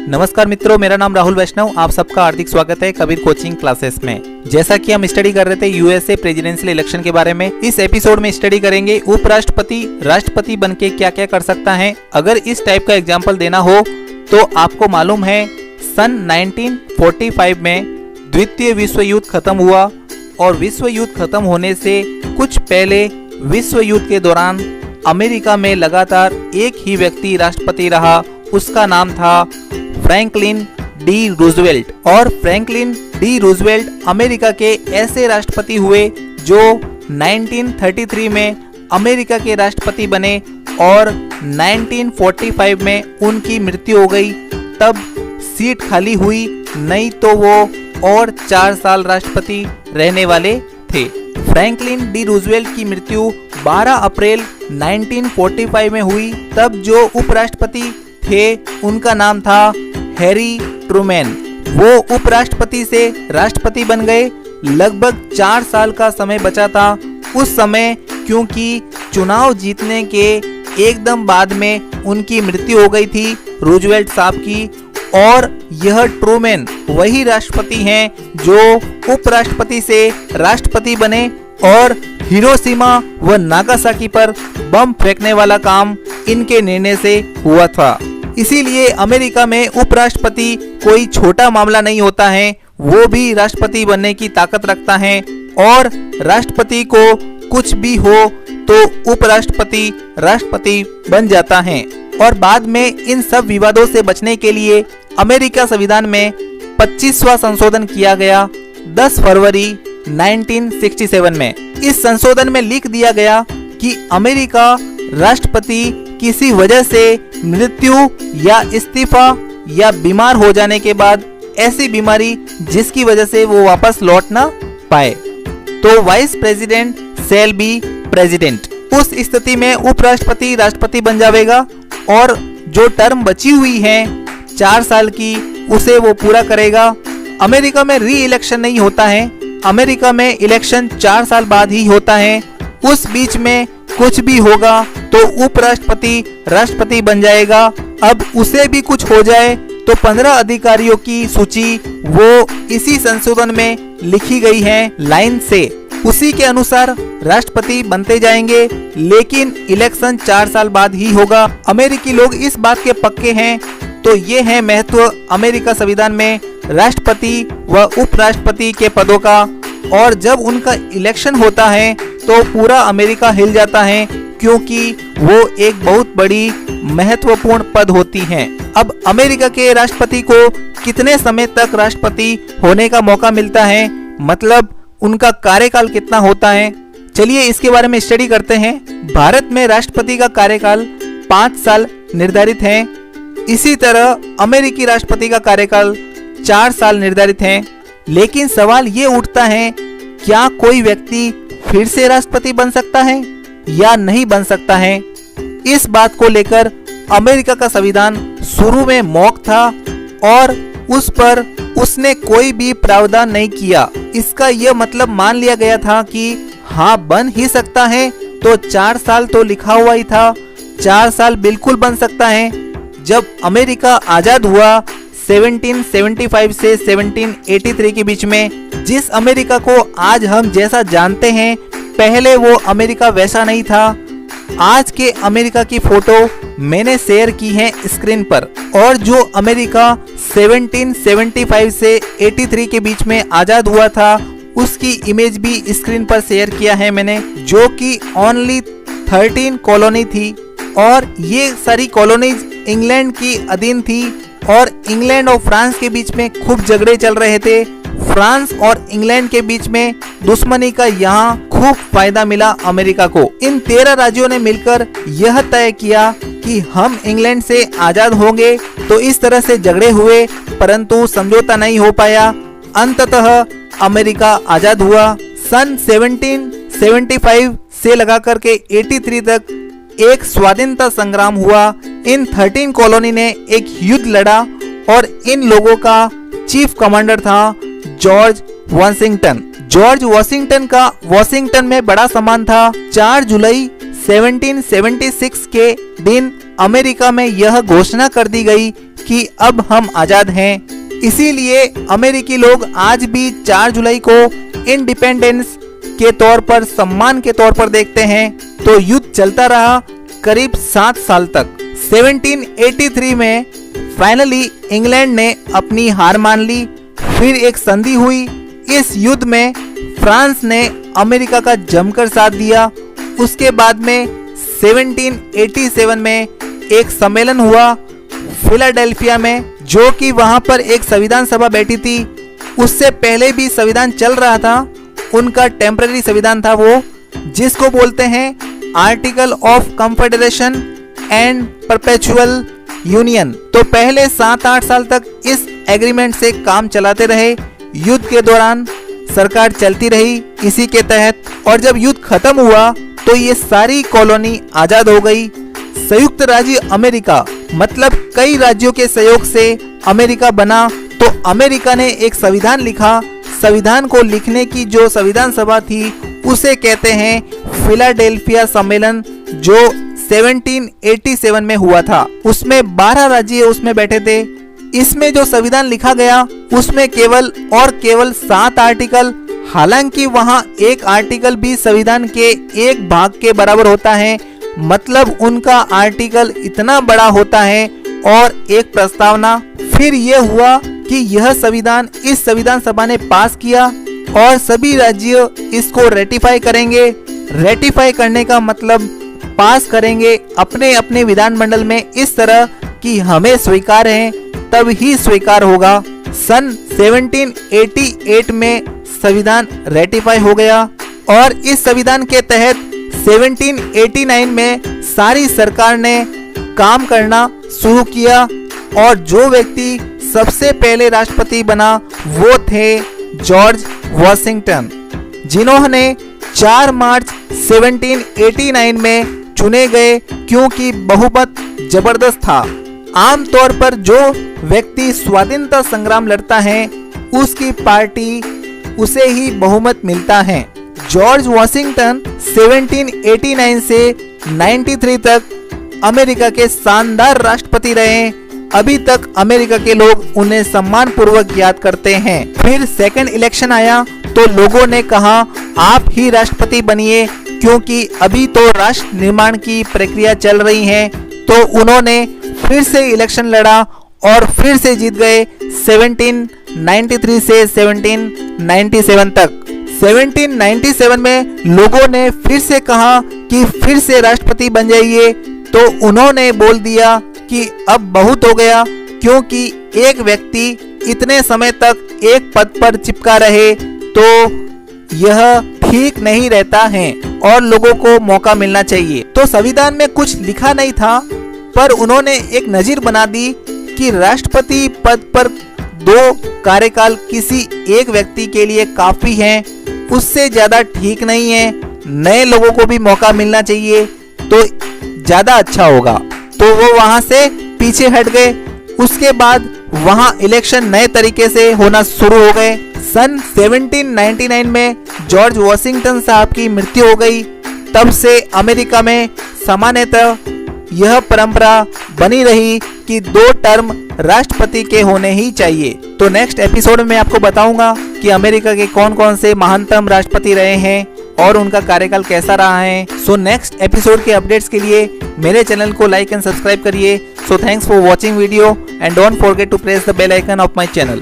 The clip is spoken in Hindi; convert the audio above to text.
नमस्कार मित्रों, मेरा नाम राहुल वैष्णव। आप सबका हार्दिक स्वागत है कबीर कोचिंग क्लासेस में। जैसा कि हम स्टडी कर रहे थे यूएसए प्रेसिडेंशियल इलेक्शन के बारे में, इस एपिसोड में स्टडी करेंगे उपराष्ट्रपति राष्ट्रपति बनके क्या क्या कर सकता है। अगर इस टाइप का एग्जाम्पल देना हो तो आपको मालूम है सन 1945 में द्वितीय विश्व युद्ध खत्म हुआ और विश्व युद्ध खत्म होने से कुछ पहले विश्व युद्ध के दौरान अमेरिका में लगातार एक ही व्यक्ति राष्ट्रपति रहा। उसका नाम था फ्रैंकलिन डी रूजवेल्ट। और फ्रैंकलिन डी रूजवेल्ट अमेरिका के ऐसे राष्ट्रपति हुए जो 1933 में अमेरिका के राष्ट्रपति बने और 1945 में उनकी मृत्यु हो गई। तब सीट खाली हुई, नहीं तो वो और 4 साल राष्ट्रपति रहने वाले थे। फ्रैंकलिन डी रूजवेल्ट की मृत्यु 12 अप्रैल 1945 में हुई। तब जो उपराष्ट्रपति थे उनका नाम था हैरी ट्रूमैन। वो उपराष्ट्रपति से राष्ट्रपति बन गए। लगभग 4 साल का समय बचा था उस समय, क्योंकि चुनाव जीतने के एकदम बाद में उनकी मृत्यु हो गई थी रूजवेल्ट साहब की। और यह ट्रूमैन वही राष्ट्रपति हैं जो उपराष्ट्रपति से राष्ट्रपति बने और हिरोशिमा व नागासाकी पर बम फेंकने वाला काम इनके निर्णय से हुआ था। इसीलिए अमेरिका में उपराष्ट्रपति कोई छोटा मामला नहीं होता है, वो भी राष्ट्रपति बनने की ताकत रखता है। और राष्ट्रपति को कुछ भी हो तो उपराष्ट्रपति राष्ट्रपति बन जाता है। और बाद में इन सब विवादों से बचने के लिए अमेरिका संविधान में 25वां संशोधन किया गया 10 फरवरी 1967 में। इस संशोधन में लिख दिया गया कि अमेरिका राष्ट्रपति किसी वजह से मृत्यु या इस्तीफा या बीमार हो जाने के बाद ऐसी बीमारी जिसकी वजह से वो वापस लौट ना पाए तो vice president shall be president. उस स्थिति में उपराष्ट्रपति राष्ट्रपति बन जाएगा और जो टर्म बची हुई है 4 साल की उसे वो पूरा करेगा। अमेरिका में री इलेक्शन नहीं होता है, अमेरिका में इलेक्शन 4 साल बाद ही होता है। उस बीच में कुछ भी होगा तो उपराष्ट्रपति राष्ट्रपति बन जाएगा। अब उसे भी कुछ हो जाए तो 15 अधिकारियों की सूची वो इसी संशोधन में लिखी गई है लाइन से, उसी के अनुसार राष्ट्रपति बनते जाएंगे। लेकिन इलेक्शन 4 साल बाद ही होगा। अमेरिकी लोग इस बात के पक्के हैं। तो ये है महत्व अमेरिका संविधान में राष्ट्रपति व उपराष्ट्रपति के पदों का। और जब उनका इलेक्शन होता है तो पूरा अमेरिका हिल जाता है, क्योंकि वो एक बहुत बड़ी महत्वपूर्ण पद होती हैं। अब अमेरिका के राष्ट्रपति को कितने समय तक राष्ट्रपति होने का मौका मिलता है, मतलब उनका कार्यकाल कितना होता है, चलिए इसके बारे में स्टडी करते हैं। भारत में राष्ट्रपति का कार्यकाल 5 साल निर्धारित है। इसी तरह अमेरिकी राष्ट्रपति का कार्यकाल 4 साल निर्धारित है। लेकिन सवाल ये उठता है, क्या कोई व्यक्ति फिर से राष्ट्रपति बन सकता है या नहीं बन सकता है? इस बात को लेकर अमेरिका का संविधान शुरू में मौक था और उस पर उसने कोई भी प्रावधान नहीं किया। इसका यह मतलब मान लिया गया था कि हाँ बन ही सकता है। तो 4 साल तो लिखा हुआ ही था, 4 साल बिल्कुल बन सकता है। जब अमेरिका आजाद हुआ 1775 से 1783 के बीच में, जिस अमेरिका को आज हम जैसा जानते हैं पहले वो अमेरिका वैसा नहीं था। आज के अमेरिका की फोटो मैंने शेयर की है स्क्रीन पर। और जो अमेरिका 1775 से 83 के बीच में आजाद हुआ था उसकी इमेज भी स्क्रीन पर शेयर किया है मैंने, जो कि ओनली 13 कॉलोनी थी। और ये सारी कॉलोनीज इंग्लैंड की अधीन थी और इंग्लैंड और फ्रांस के बीच में खूब झगड़े चल रहे थे। फ्रांस और इंग्लैंड के बीच में दुश्मनी का यहाँ खूब फायदा मिला अमेरिका को। इन 13 राज्यों ने मिलकर यह तय किया कि हम इंग्लैंड से आजाद होंगे। तो इस तरह से झगड़े हुए परंतु समझौता नहीं हो पाया। अंततः अमेरिका आजाद हुआ। सन 1775 से लगा करके 83 तक एक स्वाधीनता संग्राम हुआ। इन 13 कॉलोनी ने एक युद्ध लड़ा और इन लोगों का चीफ कमांडर था जॉर्ज वॉशिंगटन। जॉर्ज वॉशिंगटन का वॉशिंगटन में बड़ा सम्मान था। 4 जुलाई 1776 के दिन अमेरिका में यह घोषणा कर दी गई कि अब हम आजाद हैं। इसीलिए अमेरिकी लोग आज भी 4 जुलाई को इंडिपेंडेंस के तौर पर, सम्मान के तौर पर देखते हैं। तो युद्ध चलता रहा करीब 7 साल तक। 1783 में फाइनली इंग्लैंड ने अपनी हार मान ली। फिर एक संधि हुई। इस युद्ध में फ्रांस ने अमेरिका का जमकर साथ दिया। उसके बाद में 1787 में एक सम्मेलन हुआ फिलाडेल्फिया में, जो कि वहां पर एक संविधान सभा बैठी थी। उससे पहले भी संविधान चल रहा था, उनका टेम्पररी संविधान था वो, जिसको बोलते हैं article of confederation and perpetual union. तो पहले 7-8 साल तक इस एग्रीमेंट से काम चलाते रहे। युद्ध के दौरान सरकार चलती रही इसी के तहत, और जब युद्ध खत्म हुआ तो ये सारी कॉलोनी आजाद हो गई। संयुक्त राज्य अमेरिका, मतलब कई राज्यों के सहयोग से अमेरिका बना। तो अमेरिका ने एक संविधान लिखा। संविधान को लिखने की जो संविधान सभा थी उसे कहते हैं फिलाडेल्फिया सम्मेलन, जो 1787 में हुआ था। उसमें 12 राज्य उसमें बैठे थे। इसमें जो संविधान लिखा गया उसमें केवल 7 आर्टिकल, हालांकि वहां एक आर्टिकल भी संविधान के एक भाग के बराबर होता है, मतलब उनका आर्टिकल इतना बड़ा होता है, और एक प्रस्तावना। फिर यह हुआ कि यह संविधान इस संविधान सभा ने पास किया और सभी राज्य इसको रेटिफाई करेंगे। रेटिफाई करने का मतलब पास करेंगे अपने अपने विधानमंडल में इस तरह कि हमें स्वीकार है, तब ही स्वीकार होगा। सन 1788 में संविधान रेटिफाई हो गया और इस संविधान के तहत 1789 में सारी सरकार ने काम करना शुरू किया, और जो व्यक्ति सबसे पहले राष्ट्रपति बना वो थे जॉर्ज वॉशिंगटन, जिन्होंने 4 मार्च 1789 में चुने गए, क्योंकि बहुमत जबरदस्त था। आमतौर पर जो व्यक्ति स्वाधीनता संग्राम लड़ता है उसकी पार्टी उसे ही बहुमत मिलता है। जॉर्ज वॉशिंगटन 1789 से 93 तक अमेरिका के शानदार राष्ट्रपति रहे। अभी तक अमेरिका के लोग उन्हें सम्मान पूर्वक याद करते हैं। फिर सेकंड इलेक्शन आया तो लोगों ने कहा आप ही राष्ट्रपति बनिए, क्योंकि अभी तो राष्ट्र निर्माण की प्रक्रिया चल रही है। तो उन्होंने फिर से इलेक्शन लड़ा और फिर से जीत गए 1793 से 1797 तक। 1797 में लोगों ने फिर से कहा कि फिर से राष्ट्रपति बन जाइए, तो उन्होंने बोल दिया कि अब बहुत हो गया, क्योंकि एक व्यक्ति इतने समय तक एक पद पर चिपका रहे तो यह ठीक नहीं रहता है और लोगों को मौका मिलना चाहिए। तो संविधान में कुछ लिखा नहीं था, पर उन्होंने एक नजीर बना दी कि राष्ट्रपति पद पर 2 कार्यकाल किसी एक व्यक्ति के लिए काफी है, उससे ज्यादा ठीक नहीं है। नए लोगों को भी मौका मिलना चाहिए तो ज्यादा अच्छा होगा। तो वो वहां से पीछे हट गए। उसके बाद वहां इलेक्शन नए तरीके से होना शुरू हो गए। सन 1799 में जॉर्ज वॉशिंगटन साहब की मृत्यु हो गई। तब से अमेरिका में सामान्यतः यह परंपरा बनी रही कि 2 टर्म राष्ट्रपति के होने ही चाहिए। तो नेक्स्ट एपिसोड में आपको बताऊंगा कि अमेरिका के कौन कौन से महानतम राष्ट्रपति रहे हैं और उनका कार्यकाल कैसा रहा है। सो नेक्स्ट एपिसोड के अपडेट्स के लिए मेरे चैनल को लाइक एंड सब्सक्राइब करिए। So thanks for watching video and don't forget to press the bell icon of my channel.